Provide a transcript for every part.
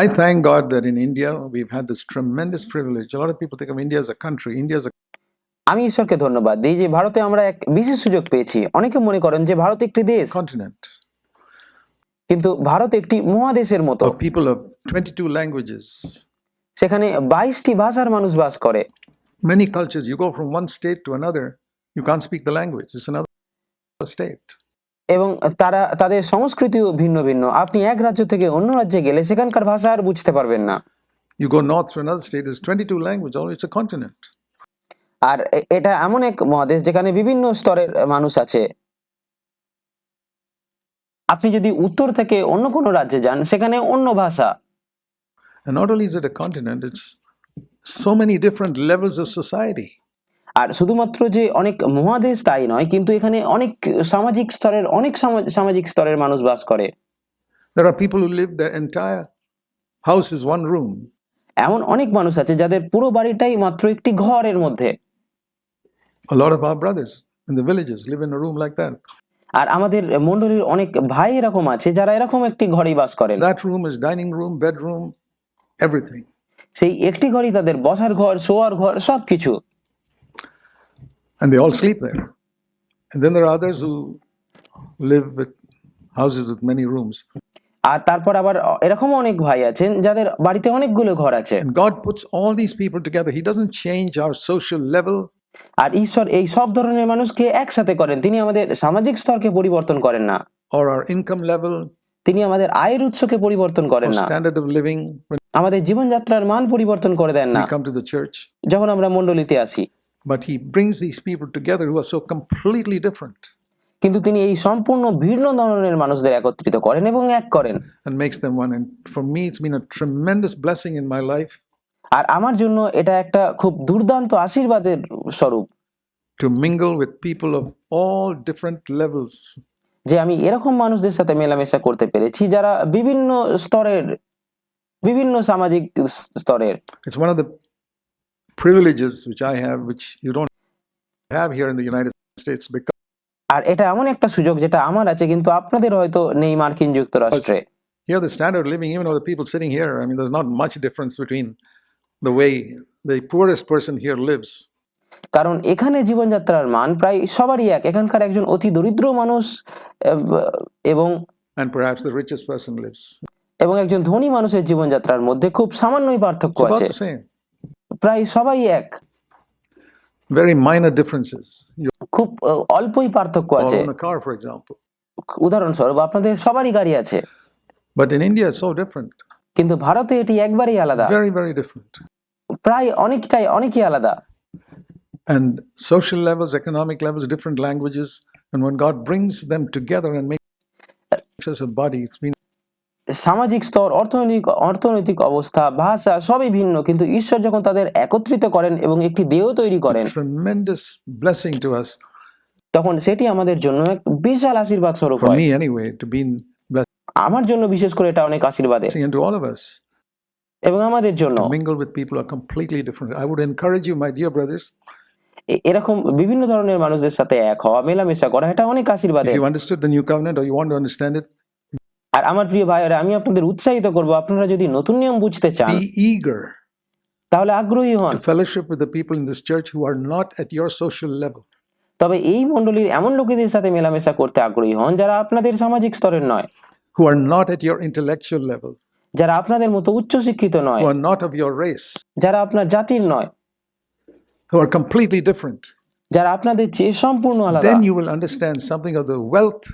I thank God that in India we've had this tremendous privilege. A lot of people think of India as a country. India is a আমি ঈশ্বরকে ধন্যবাদ দিই যে ভারতে আমরা এক বিশেষ সুযোগ পেয়েছি। অনেকে মনে করেন যে ভারত একটি দেশ, continent কিন্তু ভারত একটি মহাদেশের মতো। of people of 22 languages. সেখানে 22টি ভাষার মানুষ বাস করে। Many cultures. You go from one state to another, you can't speak the language. It's another state. এবং তাদের সংস্কৃতিও ভিন্ন ভিন্ন। আপনি এক রাজ্য থেকে অন্য রাজ্যে গেলে সেখানকার ভাষা আর বুঝতে পারবেন না। You go north to another state, there's 22 languages. It's a continent. আর এটা এমন এক মহাদেশ যেখানে বিভিন্ন স্তরের মানুষ আছে। আপনি যদি উত্তর থেকে অন্য কোনো রাজ্যে যান, সেখানে অন্য ভাষা। And not only is it a continent, it's so many different levels of society. আর শুধুমাত্র যে অনেক মহাদেশ তাই নয়, কিন্তু এখানে অনেক সামাজিক স্তরের মানুষ বাস করে। There are people who live, their entire house is one room. এমন অনেক মানুষ আছে যাদের পুরো বাড়িটাই মাত্র একটি ঘরের মধ্যে। A lot of our brothers in the villages live in a room like that. আর আমাদের মণ্ডলীর অনেক ভাই এরকম আছে যারা এরকম একটি ঘরেই বাস করেন। That room is dining room, bedroom, everything. সেই একটি ঘরই তাদের বসার ঘর, শোয়ার ঘর, সবকিছু। And they all sleep there. And then there are others who live with houses with many rooms. আর তারপর আবার এরকম অনেক ভাই আছেন যাদের বাড়িতে অনেকগুলো ঘর আছে। And God puts all these people together. He doesn't change our social level. আর ঈশ্বর এই সব ধরনের মানুষকে একসাথে করেন। তিনি আমাদের সামাজিক স্তরকে পরিবর্তন করেন না, or our income level. তিনি আমাদের আয়ের উৎসকে পরিবর্তন করেন না, standard of living. আমাদের জীবনযাত্রার মান পরিবর্তন করে দেন না We come to the church. যখন আমরা মণ্ডলীতে আসি। But he brings these people together who are so completely different. কিন্তু তিনি এই সম্পূর্ণ ভিন্ন ধরনের মানুষদের একত্রিত করেন এবং এক করেন। And makes them one. And for me it's been a tremendous blessing in my life. আর আমার জন্য এটা একটা খুব দুর্দান্ত আশীর্বাদের স্বরূপ। To mingle with people of all different levels. যে আমি এরকম মানুষদের সাথে মেলামেশা করতে পেরেছি যারা বিভিন্ন স্তরের, বিভিন্ন সামাজিক স্তরের। It's one of the privileges which I have, which you don't have here in the United States, because আর এটা এমন একটা সুযোগ যেটা আমার আছে কিন্তু আপনাদের হয়তো নেই মার্কিন যুক্তরাষ্ট্রে। here the standard of living, even though the people sitting here, I mean, there's not much difference between the way the poorest person here lives. কারণ এখানে জীবনযাত্রার মান প্রায় সবারই এক। এখানকার একজন অতি দরিদ্র মানুষ এবং and perhaps the richest person lives. এবং একজন ধনী মানুষের জীবনযাত্রার মধ্যে খুব সামান্যই পার্থক্য আছে। প্রায় সবাই এক। Very minor differences. খুব অল্পই পার্থক্য আছে। own a car, for example. উদাহরণস্বরূপ আপনাদের সবারই গাড়ি আছে। But in India it's so different. কিন্তু ভারতে এটি একবারেই আলাদা। Very, very different. প্রায় অনেকই আলাদা। And social levels, economic levels, different languages, and when God brings them together and makes us a body, it's been সামাজিক স্তর, অর্থনৈতিক অবস্থা, ভাষা সবই ভিন্ন, কিন্তু ঈশ্বর যখন তাদের একত্রিত করেন এবং একটি দেহ তৈরি করেন, tremendous blessing to us. তখন সেটি আমাদের জন্য এক বিশাল আশীর্বাদ স্বরূপ হয়। For me anyway, to be blessed. আমার জন্য বিশেষ করে এটা অনেক আশীর্বাদের। And to all of us. এবং আমাদের জন্য to mingle with people are completely different. I would encourage you, my dear brothers. এরকম বিভিন্ন ধরনের মানুষদের সাথে এক হওয়া, মেলামেশা করা, এটা অনেক আশীর্বাদের। If you understood the new covenant or you want to understand it, আর আমার প্রিয় ভাইরা, আমি আপনাদের উৎসাহিত করব, আপনারা যদি নতুন নিয়ম বুঝতে চান, be eager তাহলে আগ্রহী হন to fellowship with the people in this church who are not at your social level. তবে এই মণ্ডলীর এমন লোকেদের সাথে মেলামেশা করতে আগ্রহী হন যারা আপনাদের সামাজিক স্তরের নয়, who are not at your intellectual level, যারা আপনাদের মতো উচ্চ শিক্ষিত নয়, who are not of your race, যারা আপনার জাতির নয়, who are completely different. যারা আপনাদের চেয়ে সম্পূর্ণ আলাদা। Then you will understand something of the wealth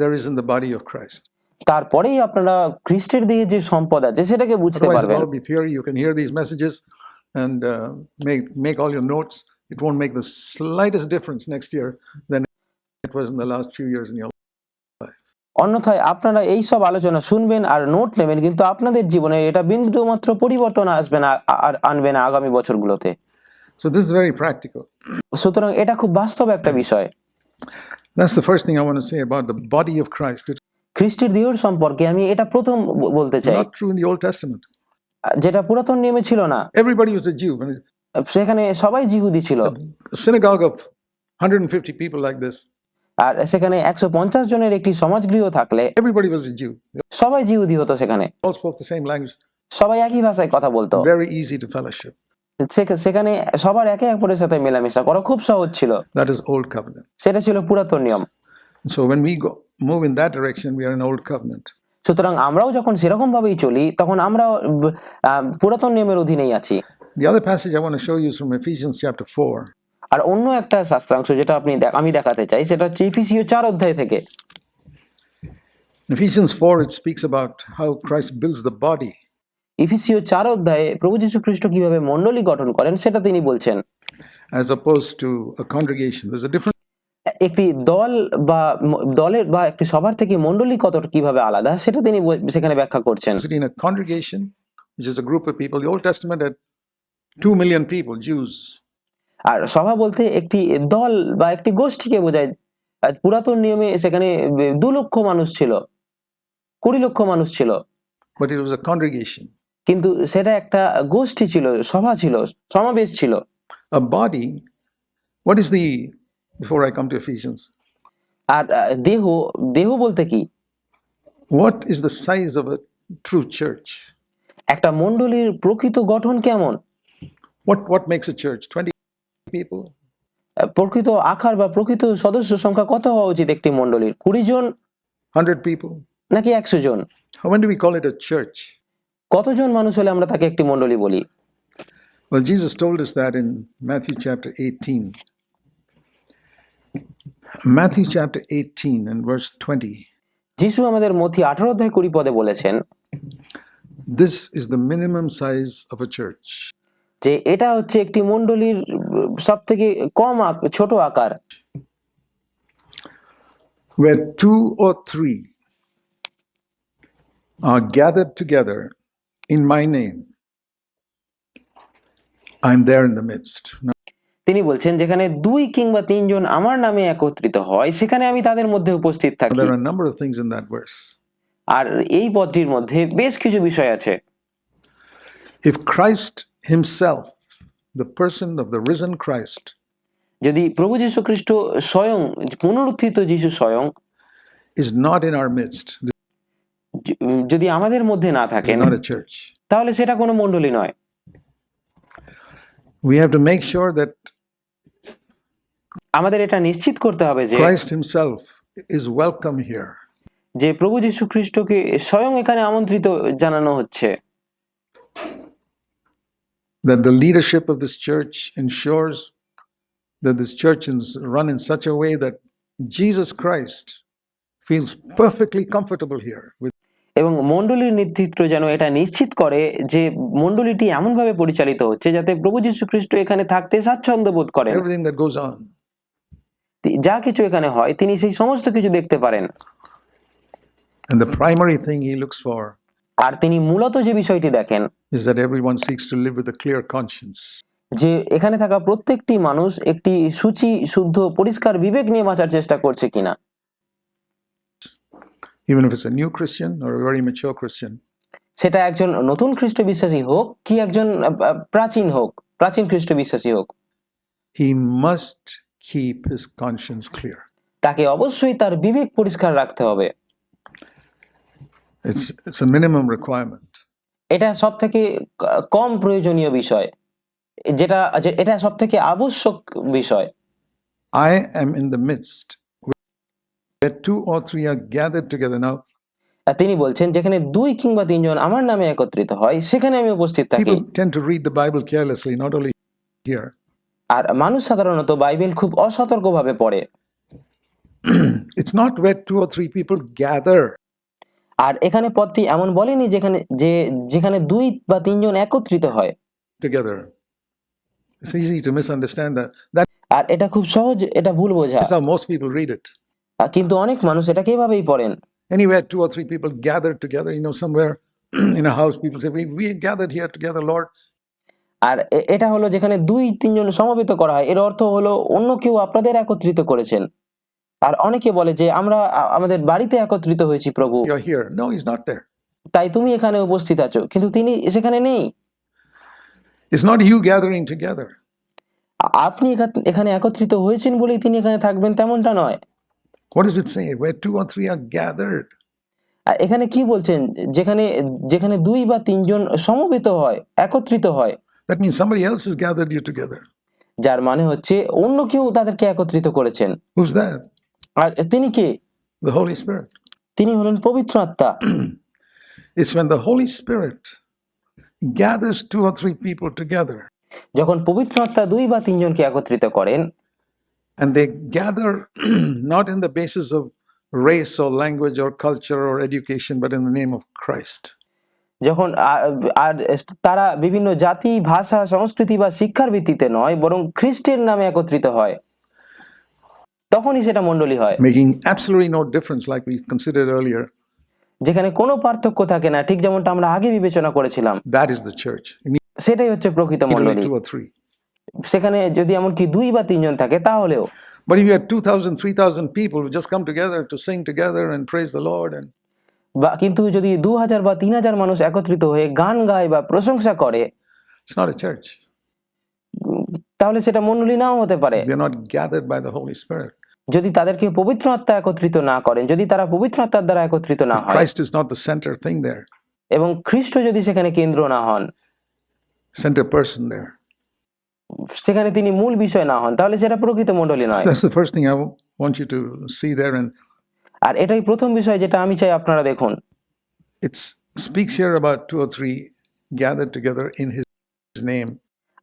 there is in the body of Christ. তারপরেই আপনারা খ্রিস্টের দেহে যে সম্পদ আছে সেটাকে বুঝতে Otherwise, পারবেন। it will be theory. You can hear these messages and make all your notes. It won't make the slightest difference next year than it was in the last few years in your life. অন্যথায় আপনারা এই সব আলোচনা শুনবেন আর note নেবেন, কিন্তু আপনাদের জীবনে এটা বিন্দু মাত্র পরিবর্তন আসবে না আর আনবে না আগামী বছরগুলোতে। So this is very practical. সুতরাং এটা খুব বাস্তব একটা বিষয়। That's the first thing I want to say about the body of Christ. It's খ্রিস্টের দেহ সম্পর্কে আমি এটা প্রথম বলতে চাই, not true in the Old Testament. যেটা পুরাতন নিয়মে ছিল না। Everybody was a Jew. সেখানে সবাই জিহুদি ছিল। A synagogue of 150 people like this. আর সেখানে 150 জনের একটি সমাজগৃহ থাকলে Everybody was a Jew. They সবাই জিহুদি হতো সেখানে, all spoke the same language. সবাই একই ভাষায় কথা বলতো। Very easy to fellowship. সেখানে সবার একে অপরের সাথে মেলামেশা করা খুব সহজ ছিল। That is old covenant. সেটা ছিল পুরাতন নিয়ম। So when we move in that direction, we are in old covenant. সুতরাং আমরাও যখন সেরকম ভাবেই চলি তখন আমরা পুরাতন নিয়মের অধীনেই আছি। The other passage I want to show you is from Ephesians chapter 4. আর অন্য একটা শাস্ত্রাংশ যেটা আমি দেখাতে চাই সেটা হচ্ছে এফেসীয় 4 অধ্যায় থেকে। In Ephesians 4, it speaks about how Christ builds the body. এফেসীয় 4 অধ্যায়ে প্রভু যীশু খ্রিস্ট কিভাবে মণ্ডলী গঠন করেন সেটা তিনি বলছেন। As opposed to a congregation. There's a difference একটি দলের বা একটি সবার থেকে মণ্ডলী কিভাবে আলাদা সেটা তিনি সেখানে ব্যাখ্যা করছেন। in a congregation, which is a group of people. The Old Testament had 2 million people, Jews. আর সভা বলতে একটি দল বা একটি গোষ্ঠীকে বোঝায়। পুরাতন নিয়মে সেখানে 2 লক্ষ মানুষ ছিল, 20 লক্ষ মানুষ ছিল, But it was a congregation. কিন্তু সেটা একটা গোষ্ঠী ছিল, সভা ছিল, সমাবেশ ছিল। A body, what is the, before I come to Ephesians, আর দেহ বলতে কি? what is the size of a true church? একটা মণ্ডলীর প্রকৃত গঠন কেমন? What makes a church? 20 people? প্রকৃত আকার বা প্রকৃত সদস্য সংখ্যা কত হওয়া উচিত একটি মণ্ডলীর? 20 জন 100 people? নাকি 100 জন? When do we call it a church? কতজন মানুষ হলে আমরা তাকে একটি মণ্ডলী বলি? Well, Jesus told us that in Matthew chapter 18. Matthew chapter 18 and verse 20. যিশু আমাদের মথি 18 অধ্যায় 20 পদে বলেছেন, This is the minimum size of a church. যে এটা হচ্ছে একটি মণ্ডলীর সবথেকে কম ছোট আকার। Where 2 or 3 are gathered together in my name, I'm there in the midst. Now, তিনি বলছেন যেখানে 2 কিংবা 3 জন আমার নামে একত্রিত হয় সেখানে আমি তাদের মধ্যে উপস্থিত থাকি। there are a number of things in that verse. আর এই পদটির মধ্যে বেশ কিছু বিষয় আছে। If Christ himself, the person of the risen Christ, যদি প্রভু যীশু খ্রিস্ট স্বয়ং, পুনরুত্থিত যীশু স্বয়ং is not in our midst, this যদি আমাদের মধ্যে না is থাকেন not a church. তাহলে সেটা কোনো মণ্ডলী নয়। We have to make sure that আমাদের এটা নিশ্চিত করতে হবে যে Christ himself is welcome here. যে প্রভু যীশু খ্রিস্টকে স্বয়ং এখানে আমন্ত্রিত জানানো হচ্ছে। That the leadership of this church ensures that this church is run in such a way that Jesus Christ feels perfectly comfortable here. এবং মণ্ডলীর নেতৃত্ব যেন এটা নিশ্চিত করে যে মণ্ডলীটি এমনভাবে পরিচালিত হচ্ছে যাতে প্রভু যীশু খ্রিস্ট এখানে থাকতে স্বাচ্ছন্দ্য বোধ করেন। Everything that goes on. যা কিছু এখানে হয় তিনি সেই সমস্ত কিছু দেখতে পারেন। And the primary thing he looks for আর তিনি মূলত যে বিষয়টি দেখেন is that everyone seeks to live with a clear conscience. যে এখানে থাকা প্রত্যেকটি মানুষ একটি সূচি, শুদ্ধ, পরিষ্কার বিবেক নিয়ে বাঁচার চেষ্টা করছে কিনা। Even if it's a new Christian or a very mature Christian. সেটা একজন নতুন খ্রিস্ট বিশ্বাসী হোক কি একজন প্রাচীন খ্রিস্ট বিশ্বাসী হোক, He must keep his conscience clear. তাকে অবশ্যই তার বিবেক পরিষ্কার রাখতে হবে। It's a minimum requirement. এটা সব থেকে কম প্রয়োজনীয় বিষয়, এটা সব থেকে আবশ্যক বিষয়। I am in the midst where 2 or 3 are gathered together. Now, তিনি বলছেন যেখানে 2 কিংবা 3 জন আমার নামে একত্রিত হয় সেখানে আমি উপস্থিত থাকি। people tend to read the Bible carelessly, not only here. আর মানুষ সাধারণত বাইবেল খুব অসতর্কভাবে পড়ে। It's not where 2 or 3 people gather. আর এখানে পদটি এমন বলেনি যেখানে 2 বা 3 জন একত্রিত হয় Together. It's easy to misunderstand that. That's আর এটা খুব সহজ, এটা ভুল বোঝা, how most people read it. কিন্তু অনেক মানুষ এটাকে এভাবেই পড়েন। Anywhere 2 or 3 people gathered together, somewhere in a house, people say, we gathered here together, Lord. আর এটা হলো যেখানে 2-3 জন সমবেত করা হয়, এর অর্থ হলো অন্য কেউ আপনাদের একত্রিত করেছেন। আর অনেকে বলে যে আমরা আমাদের বাড়িতে একত্রিত হয়েছি প্রভু, You're here. No, he's not there. তাই তুমি এখানে উপস্থিত আছো, কিন্তু তিনি সেখানে নেই। It's not you gathering together. আপনি এখানে একত্রিত হয়েছেন বলেই তিনি এখানে থাকবেন তেমনটা নয়। What does it say? Where two or three are gathered. আর এখানে কি বলছেন? যেখানে যেখানে ২ বা ৩ জন সমবেত হয়, একত্রিত হয়। That means somebody else has gathered you together. যার মানে হচ্ছে অন্য কেউ তাদেরকে একত্রিত করেছেন। Who's that? আর তিনি কে? The Holy Spirit. তিনি হলেন পবিত্র আত্মা। It's when the Holy Spirit gathers two or three people together যখন পবিত্র আত্মা ২ বা ৩ জনকে একত্রিত করেন, and they gather not in the basis of race or language or culture or education, but in the name of Christ. যখন আর তারা বিভিন্ন জাতি, ভাষা, সংস্কৃতি বা শিক্ষার ভিত্তিতে নয়, বরং খ্রিস্টের নামে একত্রিত হয়, তখনই সেটা মণ্ডলী হয়। Making absolutely no difference, like we considered earlier. যেখানে কোনো পার্থক্য থাকে না, ঠিক যেমনটা আমরা আগে বিবেচনা করেছিলাম। That is the church. সেটাই হচ্ছে প্রকৃত Immediately মণ্ডলী। 2 or 3. সেখানে যদি এমনকি ২ বা ৩ জন থাকে তাহলেও। But if you had 2,000, 3,000 people who just come together to sing together and praise the Lord, and বা কিন্তু যদি ২,০০০ বা ৩,০০০ মানুষ একত্রিত হয়ে গান গায় বা প্রশংসা করে, it's not a church. তাহলে সেটা মণ্ডলী নাও হতে পারে। They're not gathered by the Holy Spirit. যদি তাদেরকে পবিত্র আত্মা একত্রিত না করেন, যদি তারা পবিত্র আত্মার দ্বারা একত্রিত না হয়, Christ is not the center thing there, এবং খ্রিস্ট যদি সেখানে কেন্দ্র না হন, center person there. সেখানে তিনি মূল বিষয় না হন, তাহলে সেটা প্রকৃত মণ্ডলী নয়। That's the first thing I want you to see there, and আর এটাই প্রথম বিষয় যেটা আমি চাই আপনারা দেখুন। it speaks here about 2 or 3 gathered together in His name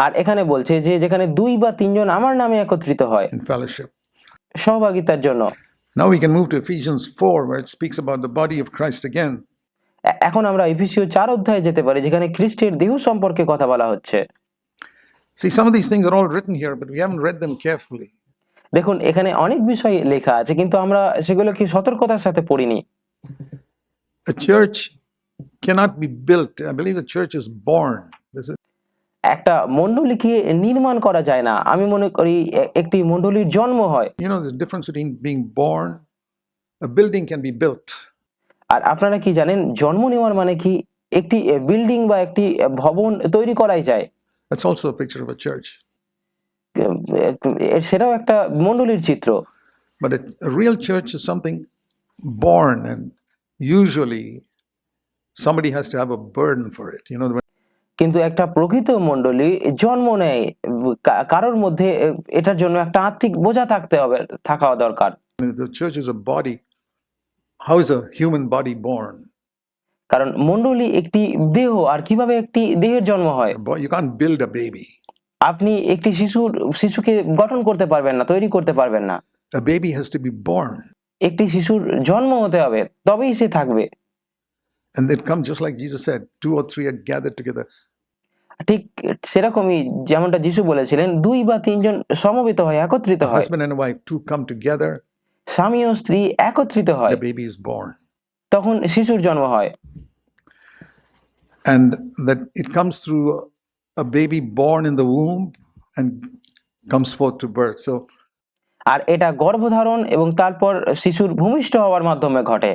আর এখানে বলছে যে যেখানে ২ বা ৩ জন আমার নামে একত্রিত হয় in fellowship. সহভাগিতার জন্য। Now we can move to Ephesians 4, where it speaks about the body of Christ again. এখন আমরা এফেসীয় ৪ অধ্যায়ে যেতে পারি, যেখানে খ্রিস্টের দেহ সম্পর্কে কথা বলা হচ্ছে। See, some of these things are all written here, but we haven't read them carefully. দেখুন, এখানে অনেক বিষয় লেখা আছে, কিন্তু আমরা সেগুলোকে সতর্কতার সাথে পড়িনি। A church cannot be built. I believe the church is born. একটা মণ্ডলীকে নির্মাণ করা যায় না, আমি মনে করি একটি মণ্ডলীর জন্ম হয়। You know, the difference between being born, a building can be built. আর আপনারা কি জানেন, জন্ম নেওয়ার মানে কি? একটি বিল্ডিং বা একটি ভবন তৈরি করাই যায়। That's also a picture of a church. সেটাও একটা মণ্ডলীর চিত্র। But a real church is something born, and usually somebody has to have a burden for it. You know, কিন্তু একটা প্রকৃত মণ্ডলী জন্ম নেয়, কারোর মধ্যে এটার জন্য একটা আর্থিক বোঝা থাকা দরকার। the church is a body. How is a human body born? কারণ মণ্ডলী একটি দেহ, আর কিভাবে একটি দেহের জন্ম হয়? You can't build a baby. আপনি একটি শিশুকে গঠন করতে পারবেন না, তৈরি করতে পারবেন না। A baby has to be born. একটি শিশুর জন্ম হতে হবে, তবেই সে থাকবে। And it comes just like Jesus said, 2 or 3 are gathered together. ঠিক সেরকমই যেমনটা যিশু বলেছিলেন, ২ বা ৩ জন সমবেত হয়, একত্রিত A হয়। husband and a wife, 2 come together, স্বামী ও স্ত্রী একত্রিত হয়, the baby is born. তখন শিশুর জন্ম হয়। And that it comes through a baby born in the womb and comes forth to birth. So আর এটা গর্ভধারণ এবং তারপর শিশুর ভূমিষ্ঠ হওয়ার মাধ্যমে ঘটে।